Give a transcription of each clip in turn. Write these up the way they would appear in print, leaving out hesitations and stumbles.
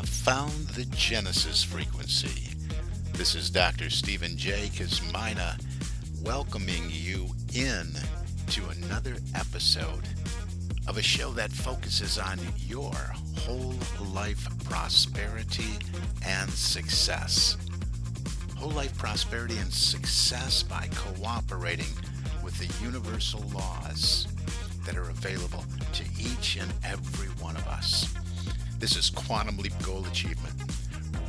have found the Genesis frequency. This is Dr. Stephen J. Kazmina welcoming you in to another episode of a show that focuses on your whole life prosperity and success. Whole life prosperity and success by cooperating with the universal laws that are available to each and every one of us. This is Quantum Leap Goal Achievement,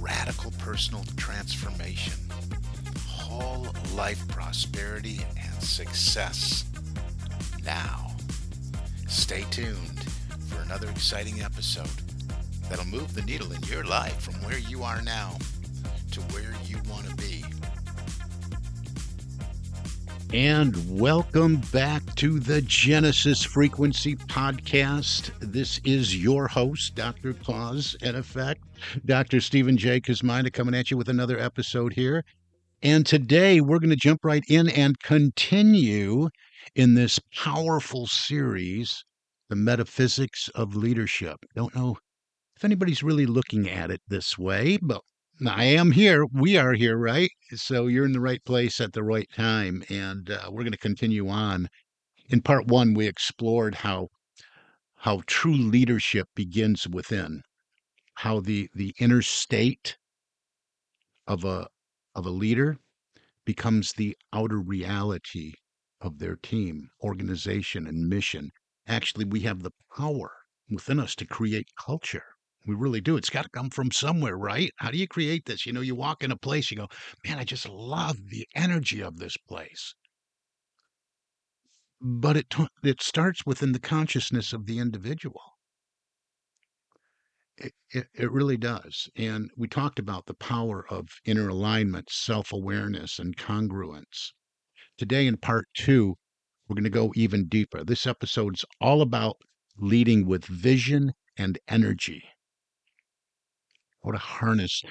radical personal transformation, whole life prosperity and success. Now, stay tuned for another exciting episode that'll move the needle in your life from where you are now to where you want to be. And welcome back to the Genesis Frequency Podcast. This is your host, Dr. Claus, in effect, Dr. Stephen J. Kazmina, coming at you with another episode here. And today we're going to jump right in and continue in this powerful series, The Metaphysics of Leadership. Don't know if anybody's really looking at it this way, but I am here. We are here, right? So you're in the right place at the right time. And we're going to continue on. In part one, we explored how true leadership begins within, how the inner state of a leader becomes the outer reality of their team, organization, and mission. Actually, we have the power within us to create culture. We really do. It's got to come from somewhere, right? How do you create this? You walk in a place, you go, man, I just love the energy of this place. But it starts within the consciousness of the individual. It really does. And we talked about the power of inner alignment, self-awareness, and congruence. Today in part two, we're going to go even deeper. This episode's all about leading with vision and energy. How to harness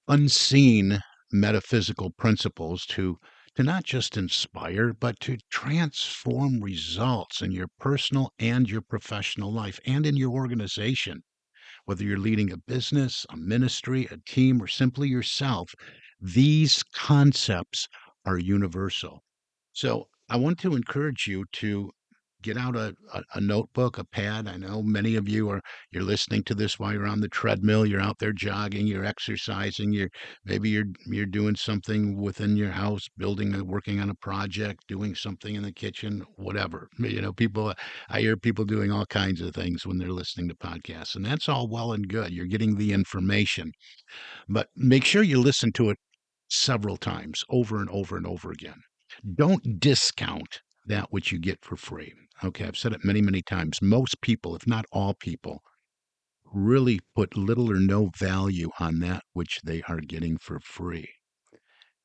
unseen metaphysical principles to not just inspire, but to transform results in your personal and your professional life and in your organization. Whether you're leading a business, a ministry, a team, or simply yourself, these concepts are universal. So I want to encourage you to get out a notebook, a pad. I know many of you're listening to this while you're on the treadmill, you're out there jogging, you're exercising, you're doing something within your house, working on a project, doing something in the kitchen, whatever. People I hear people doing all kinds of things when they're listening to podcasts, and that's all well and good. You're getting the information, but make sure you listen to it several times over and over and over again. Don't discount that which you get for free. Okay, I've said it many, many times. Most people, if not all people, really put little or no value on that which they are getting for free.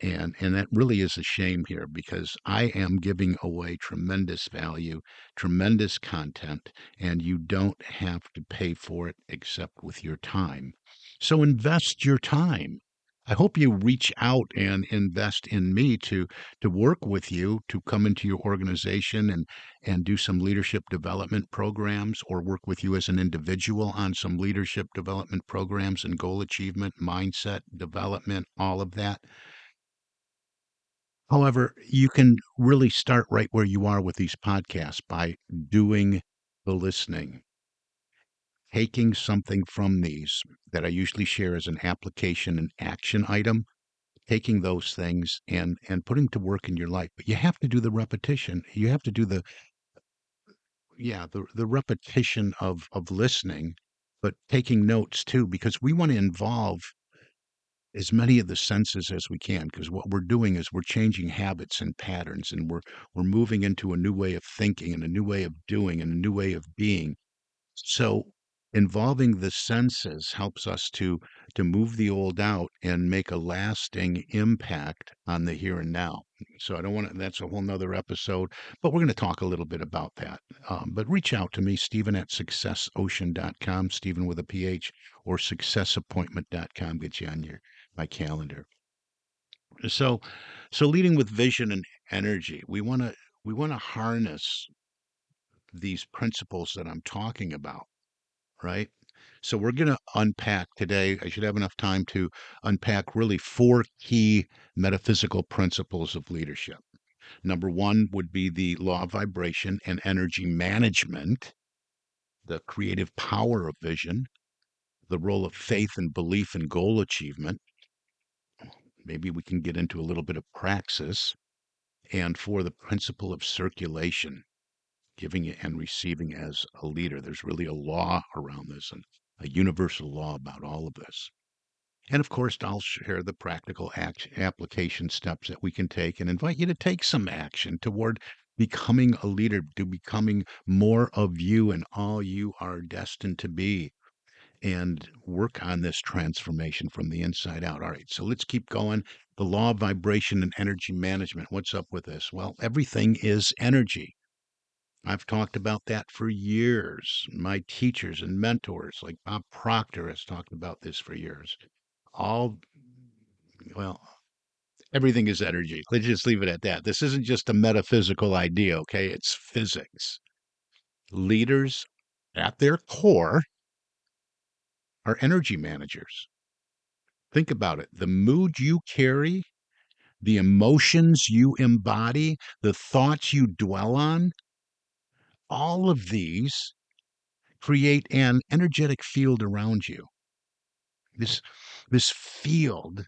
And that really is a shame here because I am giving away tremendous value, tremendous content, and you don't have to pay for it except with your time. So invest your time. I hope you reach out and invest in me to work with you to come into your organization and do some leadership development programs or work with you as an individual on some leadership development programs and goal achievement, mindset development, all of that. However, you can really start right where you are with these podcasts by doing the listening, taking something from these that I usually share as an application and action item, taking those things and putting to work in your life. But you have to do the repetition. You have to do the repetition of listening, but taking notes too, because we want to involve as many of the senses as we can, because what we're doing is we're changing habits and patterns, and we're moving into a new way of thinking and a new way of doing and a new way of being. So involving the senses helps us to move the old out and make a lasting impact on the here and now. So I don't want to, that's a whole nother episode, but we're going to talk a little bit about that. But reach out to me, Stephen at successocean.com, Stephen with a PH, or successappointment.com, get you on my calendar. So so leading with vision and energy, we want to harness these principles that I'm talking about, right? So we're going to unpack today. I should have enough time to unpack really four key metaphysical principles of leadership. Number one would be the law of vibration and energy management, the creative power of vision, the role of faith and belief in goal achievement. Maybe we can get into a little bit of praxis. And for the principle of circulation, giving and receiving as a leader. There's really a law around this and a universal law about all of this. And of course, I'll share the practical application steps that we can take and invite you to take some action toward becoming a leader, to becoming more of you and all you are destined to be, and work on this transformation from the inside out. All right, so let's keep going. The law of vibration and energy management. What's up with this? Well, everything is energy. I've talked about that for years. My teachers and mentors, like Bob Proctor, has talked about this for years. All, well, everything is energy. Let's just leave it at that. This isn't just a metaphysical idea, okay? It's physics. Leaders at their core are energy managers. Think about it. The mood you carry, the emotions you embody, the thoughts you dwell on, all of these create an energetic field around you. This this field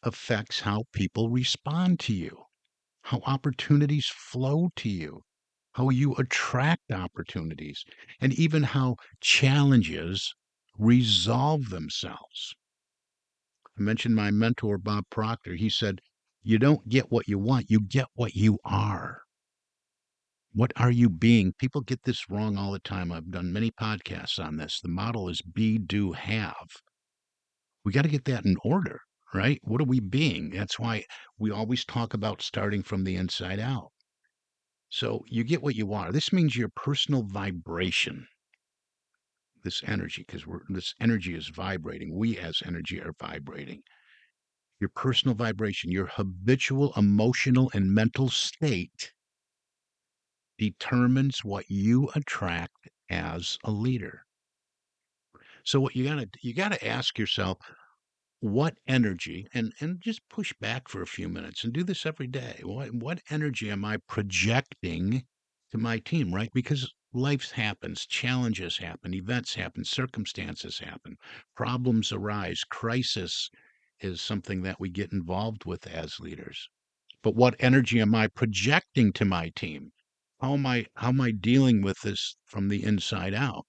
affects how people respond to you, how opportunities flow to you, how you attract opportunities, and even how challenges resolve themselves. I mentioned my mentor, Bob Proctor. He said, "You don't get what you want, you get what you are." What are you being? People get this wrong all the time. I've done many podcasts on this. The model is be, do, have. We got to get that in order, right? What are we being? That's why we always talk about starting from the inside out. So you get what you are. This means your personal vibration, this energy, because this energy is vibrating. We as energy are vibrating. Your personal vibration, your habitual emotional and mental state determines what you attract as a leader. So what you gotta ask yourself, what energy, and just push back for a few minutes and do this every day. What energy am I projecting to my team, right? Because life happens, challenges happen, events happen, circumstances happen, problems arise, crisis is something that we get involved with as leaders. But what energy am I projecting to my team? How am I dealing with this from the inside out?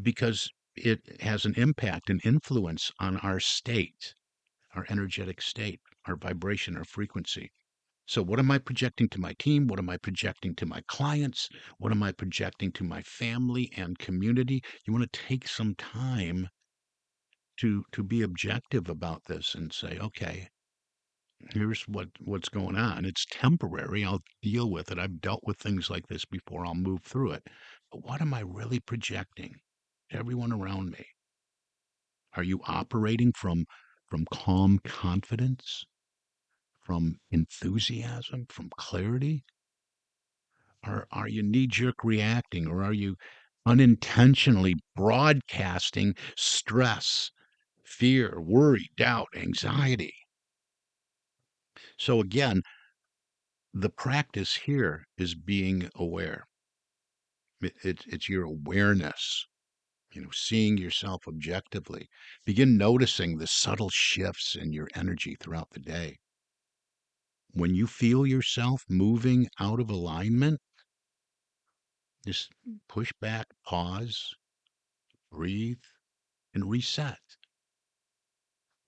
Because it has an impact and influence on our state, our energetic state, our vibration, our frequency. So, what am I projecting to my team? What am I projecting to my clients? What am I projecting to my family and community? You want to take some time to be objective about this and say, okay, here's what's going on. It's temporary. I'll deal with it. I've dealt with things like this before. I'll move through it. But what am I really projecting to everyone around me? Are you operating from calm confidence, from enthusiasm, from clarity? Or are you knee-jerk reacting, or are you unintentionally broadcasting stress, fear, worry, doubt, anxiety? So again, the practice here is being aware. It's your awareness, seeing yourself objectively. Begin noticing the subtle shifts in your energy throughout the day. When you feel yourself moving out of alignment, just push back, pause, breathe, and reset.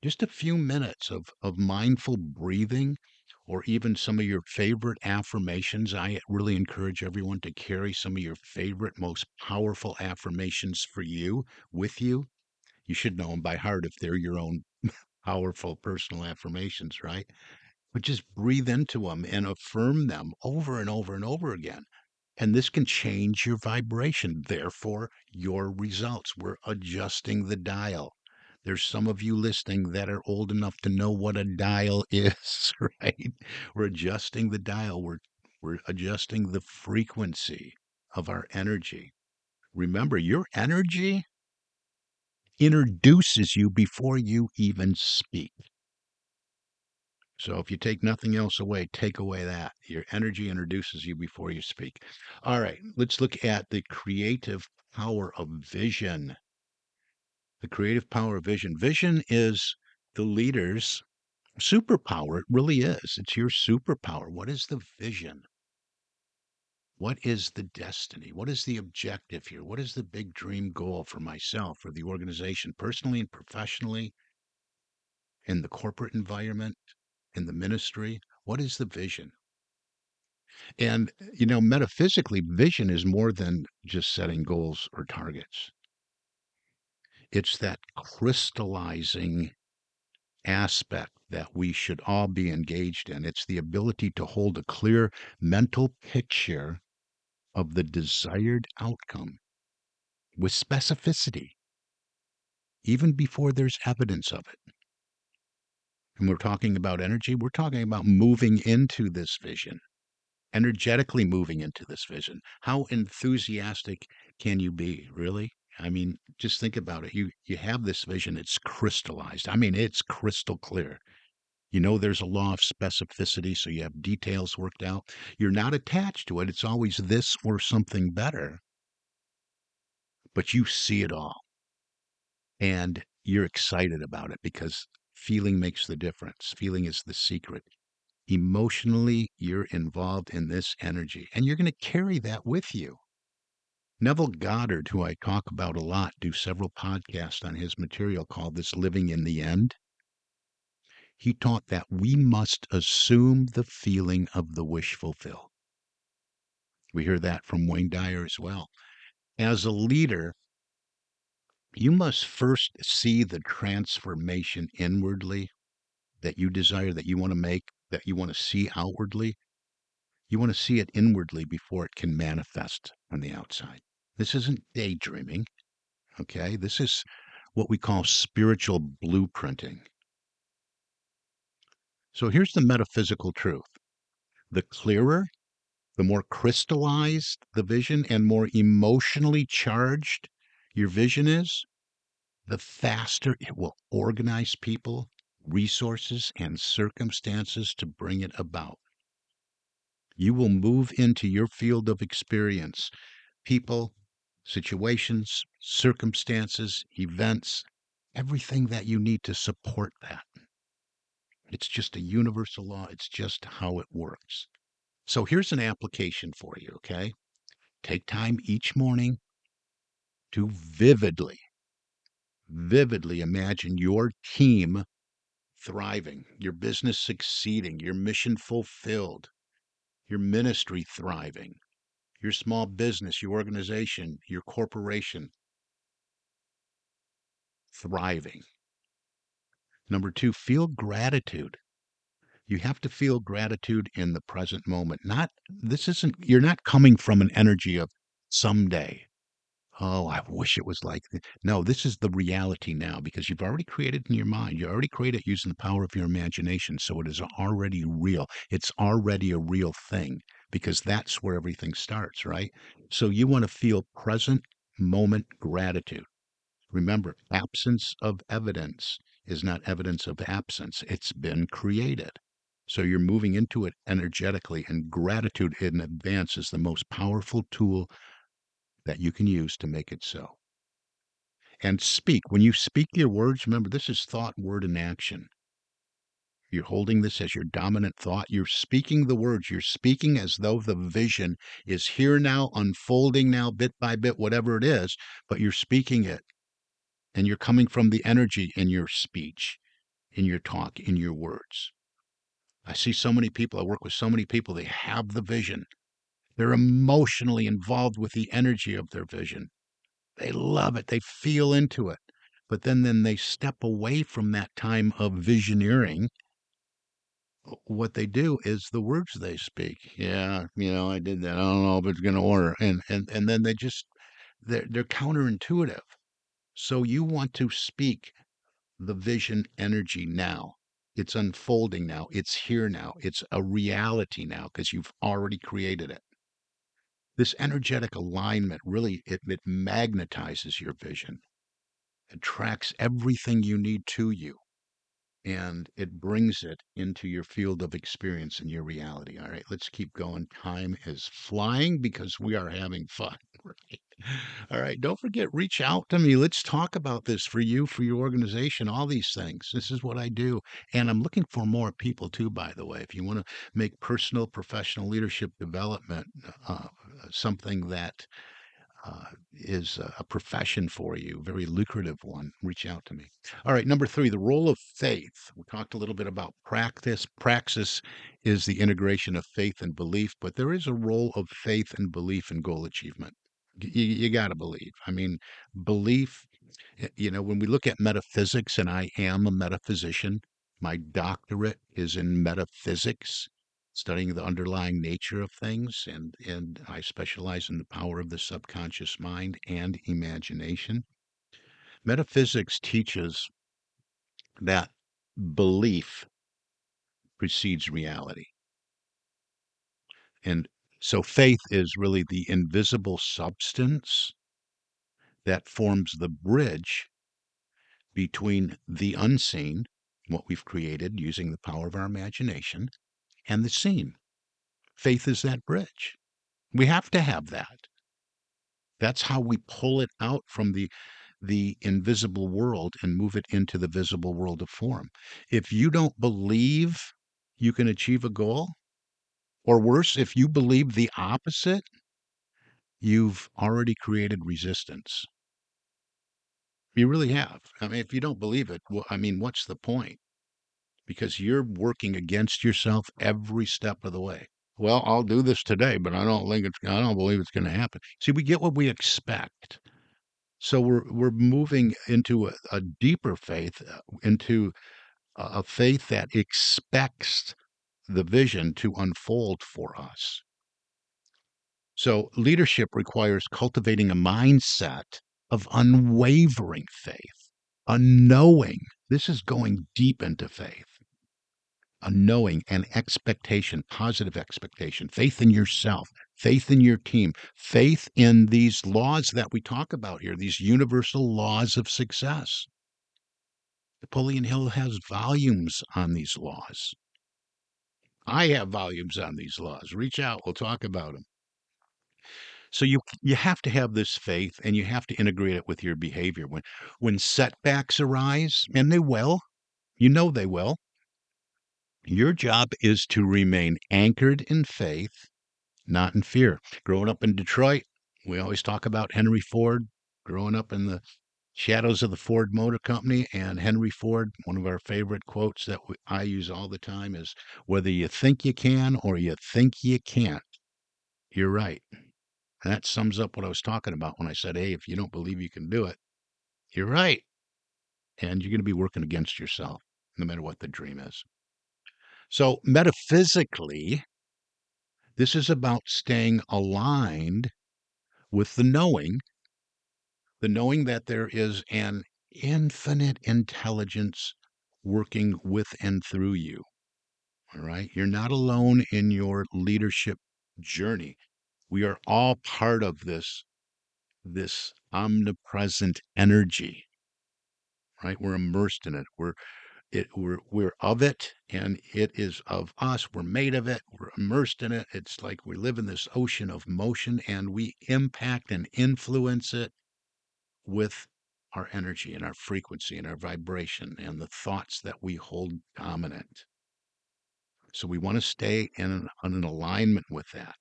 Just a few minutes of mindful breathing, or even some of your favorite affirmations. I really encourage everyone to carry some of your favorite, most powerful affirmations for you with you. You should know them by heart if they're your own powerful personal affirmations, right? But just breathe into them and affirm them over and over and over again. And this can change your vibration, therefore, your results. We're adjusting the dial. There's some of you listening that are old enough to know what a dial is, right? We're adjusting the dial. We're adjusting the frequency of our energy. Remember, your energy introduces you before you even speak. So if you take nothing else away, take away that. Your energy introduces you before you speak. All right, let's look at the creative power of vision. The creative power of vision. Vision is the leader's superpower. It really is. It's your superpower. What is the vision? What is the destiny? What is the objective here? What is the big dream goal for myself, for the organization, personally and professionally, in the corporate environment, in the ministry? What is the vision? And, metaphysically, vision is more than just setting goals or targets. It's that crystallizing aspect that we should all be engaged in. It's the ability to hold a clear mental picture of the desired outcome with specificity, even before there's evidence of it. And we're talking about energy, we're talking about moving into this vision, energetically moving into this vision. How enthusiastic can you be, really? I mean, just think about it. You have this vision, it's crystallized. I mean, it's crystal clear. There's a law of specificity, so you have details worked out. You're not attached to it. It's always this or something better, but you see it all and you're excited about it because feeling makes the difference. Feeling is the secret. Emotionally, you're involved in this energy and you're going to carry that with you. Neville Goddard, who I talk about a lot, do several podcasts on his material called This Living in the End. He taught that we must assume the feeling of the wish fulfilled. We hear that from Wayne Dyer as well. As a leader, you must first see the transformation inwardly that you desire, that you want to make, that you want to see outwardly. You want to see it inwardly before it can manifest on the outside. This isn't daydreaming, okay? This is what we call spiritual blueprinting. So here's the metaphysical truth. The clearer, the more crystallized the vision and more emotionally charged your vision is, the faster it will organize people, resources, and circumstances to bring it about. You will move into your field of experience, people, situations, circumstances, events, everything that you need to support that. It's just a universal law. It's just how it works. So here's an application for you, okay? Take time each morning to vividly imagine your team thriving, your business succeeding, your mission fulfilled, your ministry thriving, your small business, your organization, your corporation thriving. Number two, feel gratitude. You have to feel gratitude in the present moment. You're not coming from an energy of someday. Oh, I wish it was like this. No, this is the reality now because you've already created in your mind. You already created using the power of your imagination. So it is already real. It's already a real thing because that's where everything starts, right? So you want to feel present moment gratitude. Remember, absence of evidence is not evidence of absence. It's been created. So you're moving into it energetically, and gratitude in advance is the most powerful tool that you can use to make it so. And speak. When you speak your words, remember this is thought, word, and action. You're holding this as your dominant thought. You're speaking the words. You're speaking as though the vision is here now, unfolding now, bit by bit, whatever it is, but you're speaking it. And you're coming from the energy in your speech, in your talk, in your words. I see so many people, I work with so many people, they have the vision. They're emotionally involved with the energy of their vision. They love it. They feel into it. But then they step away from that time of visioneering. What they do is the words they speak. Yeah, I did that. I don't know if it's going to order. And then they're counterintuitive. So you want to speak the vision energy now. It's unfolding now. It's here now. It's a reality now because you've already created it. This energetic alignment really it magnetizes your vision. attracts everything you need to you, and it brings it into your field of experience and your reality. All right, let's keep going. Time is flying because we are having fun. Right. All right, don't forget, reach out to me. Let's talk about this for you, for your organization, all these things. This is what I do. And I'm looking for more people too, by the way. If you want to make personal, professional leadership development something that is a profession for you, very lucrative one, reach out to me. All right, number three, the role of faith. We talked a little bit about practice. Praxis is the integration of faith and belief, but there is a role of faith and belief in goal achievement. You got to believe. I mean, belief, when we look at metaphysics, and I am a metaphysician, my doctorate is in metaphysics, studying the underlying nature of things, and I specialize in the power of the subconscious mind and imagination. Metaphysics teaches that belief precedes reality. And so faith is really the invisible substance that forms the bridge between the unseen, what we've created using the power of our imagination, and the seen. Faith is that bridge. We have to have that. That's how we pull it out from the invisible world and move it into the visible world of form. If you don't believe you can achieve a goal, or worse, if you believe the opposite, you've already created resistance. You really have. I mean, if you don't believe it, well, I mean, what's the point? Because you're working against yourself every step of the way. Well, I'll do this today, but I don't believe it's going to happen. See, we get what we expect. So we're moving into a deeper faith, into a faith that expects the vision to unfold for us. So leadership requires cultivating a mindset of unwavering faith, a knowing. This is going deep into faith, a knowing and expectation, positive expectation, faith in yourself, faith in your team, faith in these laws that we talk about here, these universal laws of success. Napoleon Hill has volumes on these laws. I have volumes on these laws. Reach out, we'll talk about them. So you have to have this faith, and you have to integrate it with your behavior. When setbacks arise, and they will, they will, your job is to remain anchored in faith, not in fear. Growing up in Detroit, we always talk about Henry Ford, growing up in the shadows of the Ford Motor Company. And Henry Ford, one of our favorite quotes that I use all the time is, whether you think you can or you think you can't, you're right. And that sums up what I was talking about when I said, hey, if you don't believe you can do it, you're right. And you're going to be working against yourself, no matter what the dream is. So, metaphysically, this is about staying aligned with the knowing that there is an infinite intelligence working with and through you. All right. You're not alone in your leadership journey. We are all part of this omnipresent energy, right? We're immersed in it. We're of it, and it is of us. We're made of it. We're immersed in it. It's like we live in this ocean of motion, and we impact and influence it with our energy and our frequency and our vibration and the thoughts that we hold dominant. So we want to stay in an alignment with that.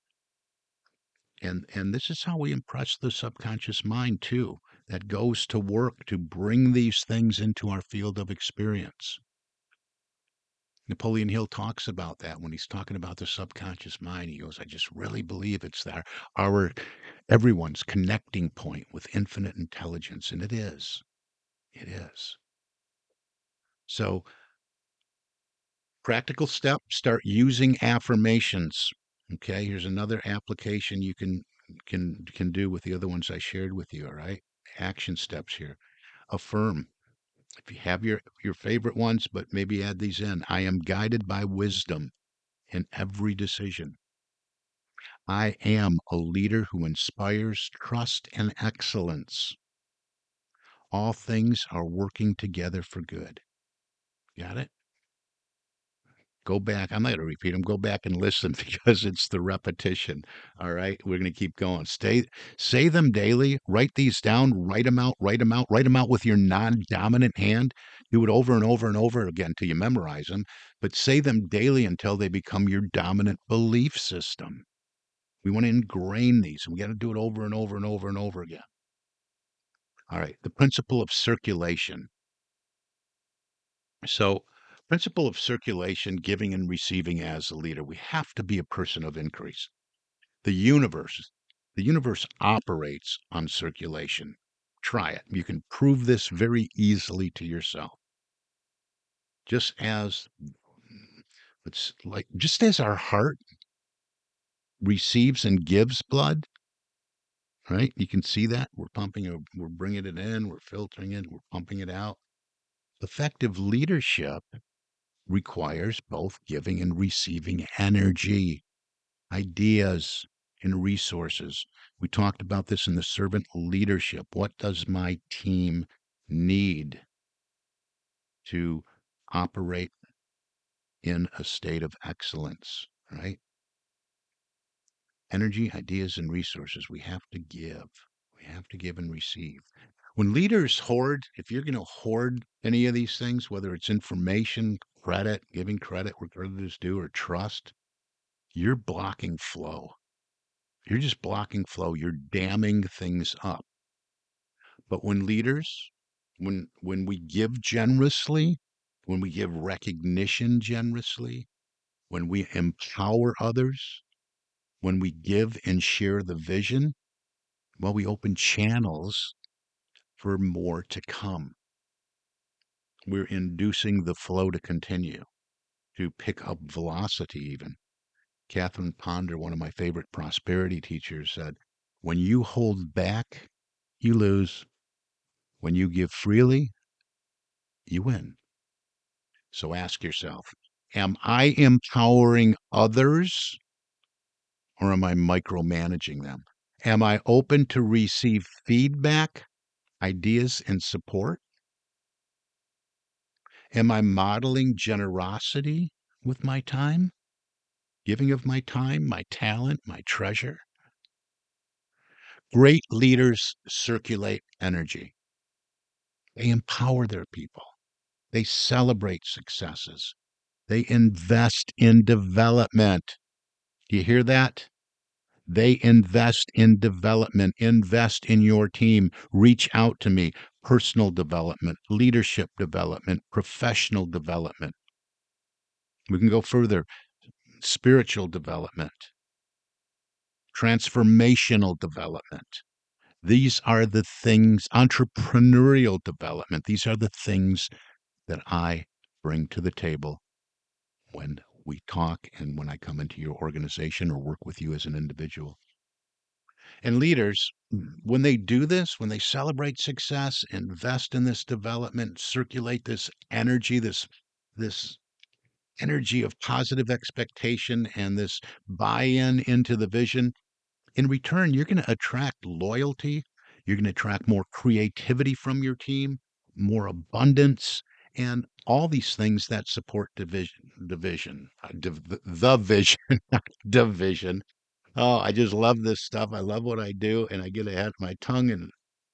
And this is how we impress the subconscious mind too, that goes to work to bring these things into our field of experience. Napoleon Hill talks about that when he's talking about the subconscious mind. He goes, I just really believe it's our everyone's connecting point with infinite intelligence. And it is. It is. So practical step, start using affirmations. Okay, here's another application you can do with the other ones I shared with you, all right? Action steps here. Affirm. If you have your favorite ones, but maybe add these in. I am guided by wisdom in every decision. I am a leader who inspires trust and excellence. All things are working together for good. Got it? Go back. I'm not going to repeat them. Go back and listen because it's the repetition. All right. We're going to keep going. Say them daily. Write these down. Write them out. Write them out. Write them out with your non dominant hand. Do it over and over and over again till you memorize them. But say them daily until they become your dominant belief system. We want to ingrain these. We got to do it over and over and over and over again. All right. The principle of circulation. So, principle of circulation, giving and receiving as a leader. We have to be a person of increase. The universe, the universe operates on circulation. Try it. You can prove this very easily to yourself. Just as just as our heart receives and gives blood, right? You can see that we're bringing it in, we're filtering it, we're pumping it out. Effective leadership requires both giving and receiving energy, ideas, and resources. We talked about this in the servant leadership. What does my team need to operate in a state of excellence, right? Energy, ideas, and resources. We have to give. We have to give and receive. When leaders hoard, if you're going to hoard any of these things, whether it's information, credit, giving credit where credit is due, or trust, you're blocking flow. You're just blocking flow. You're damming things up. But when leaders, when we give generously, when we give recognition generously, when we empower others, when we give and share the vision, well, we open channels for more to come. We're inducing the flow to continue, to pick up velocity even. Catherine Ponder, one of my favorite prosperity teachers, said, when you hold back, you lose. When you give freely, you win. So ask yourself, am I empowering others or am I micromanaging them? Am I open to receive feedback, ideas, and support? Am I modeling generosity with my time? Giving of my time, my talent, my treasure? Great leaders circulate energy. They empower their people. They celebrate successes. They invest in development. Do you hear that? They invest in development, invest in your team, reach out to me, personal development, leadership development, professional development. We can go further, spiritual development, transformational development. These are the things, entrepreneurial development. These are the things that I bring to the table when we talk and when I come into your organization or work with you as an individual. And leaders, when they do this, when they celebrate success, invest in this development, circulate this energy of positive expectation and this buy-in into the vision, in return, you're going to attract loyalty. You're going to attract more creativity from your team, more abundance, and all these things that support the vision, not division. Oh, I just love this stuff. I love what I do, and I get ahead. My tongue and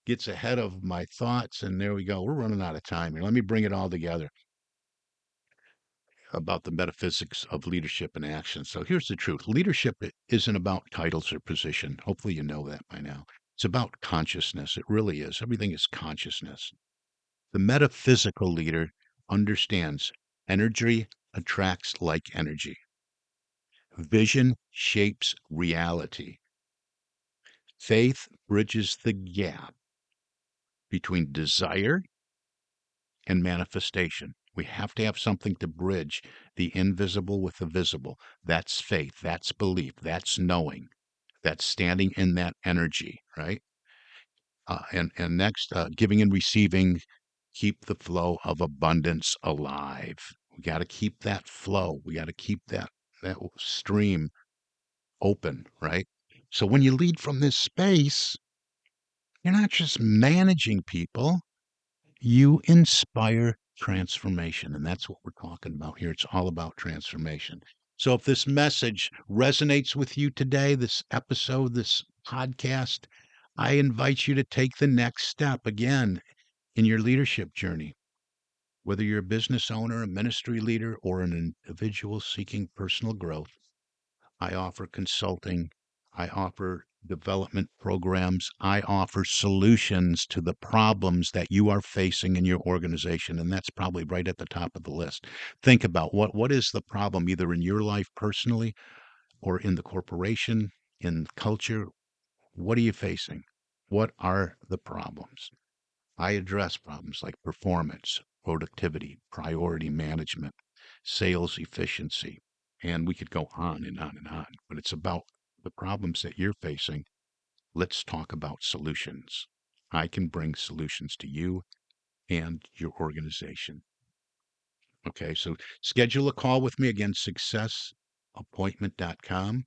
gets ahead of my thoughts, and there we go. We're running out of time here. Let me bring it all together about the metaphysics of leadership and action. So here's the truth: leadership isn't about titles or position. Hopefully, you know that by now. It's about consciousness. It really is. Everything is consciousness. The metaphysical leader understands energy attracts like energy. Vision shapes reality. Faith bridges the gap between desire and manifestation. We have to have something to bridge the invisible with the visible. That's faith. That's belief. That's knowing. That's standing in that energy, right? And next, giving and receiving keep the flow of abundance alive. We got to keep that flow. We got to keep that stream open, right? So when you lead from this space, you're not just managing people. You inspire transformation, and that's what we're talking about here. It's all about transformation. So if this message resonates with you today, this episode, this podcast, I invite you to take the next step again in your leadership journey. Whether you're a business owner, a ministry leader, or an individual seeking personal growth, I offer consulting. I offer development programs. I offer solutions to the problems that you are facing in your organization. And that's probably right at the top of the list. Think about what is the problem either in your life personally or in the corporation, in culture. What are you facing? What are the problems? I address problems like performance, productivity, priority management, sales efficiency, and we could go on and on and on, but it's about the problems that you're facing. Let's talk about solutions. I can bring solutions to you and your organization. Okay, so schedule a call with me again, successappointment.com.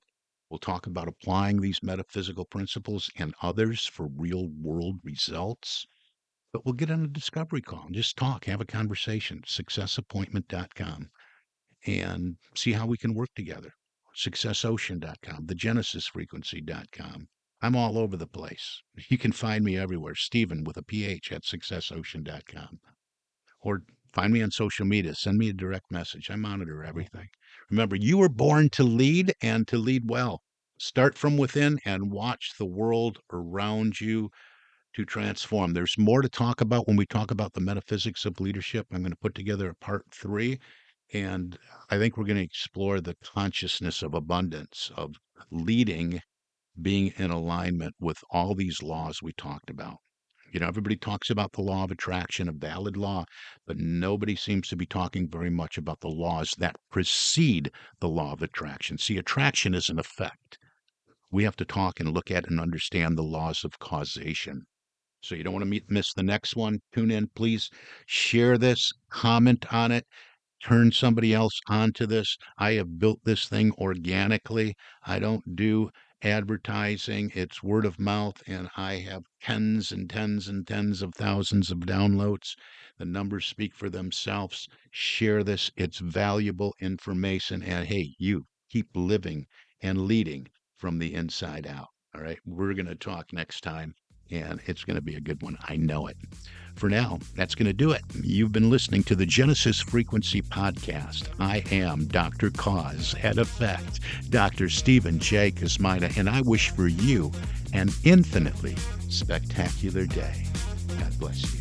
We'll talk about applying these metaphysical principles and others for real world results. But we'll get on a discovery call and just talk, have a conversation. Successappointment.com and see how we can work together. Successocean.com, thegenesisfrequency.com. I'm all over the place. You can find me everywhere. Stephen with a PH at successocean.com. Or find me on social media. Send me a direct message. I monitor everything. Remember, you were born to lead and to lead well. Start from within and watch the world around you to transform. There's more to talk about when we talk about the metaphysics of leadership. I'm going to put together a part 3, and I think we're going to explore the consciousness of abundance, of leading, being in alignment with all these laws we talked about. Everybody talks about the law of attraction, a valid law, but nobody seems to be talking very much about the laws that precede the law of attraction. See, attraction is an effect. We have to talk and look at and understand the laws of causation. So you don't want to miss the next one. Tune in, please. Share this, comment on it, turn somebody else onto this. I have built this thing organically. I don't do advertising, it's word of mouth, and I have tens and tens and tens of thousands of downloads. The numbers speak for themselves. Share this, it's valuable information. And hey, you keep living and leading from the inside out. All right, we're going to talk next time, and it's going to be a good one. I know it. For now, that's going to do it. You've been listening to the Genesis Frequency Podcast. I am Dr. Cause and Effect, Dr. Stephen J. Kosmina, and I wish for you an infinitely spectacular day. God bless you.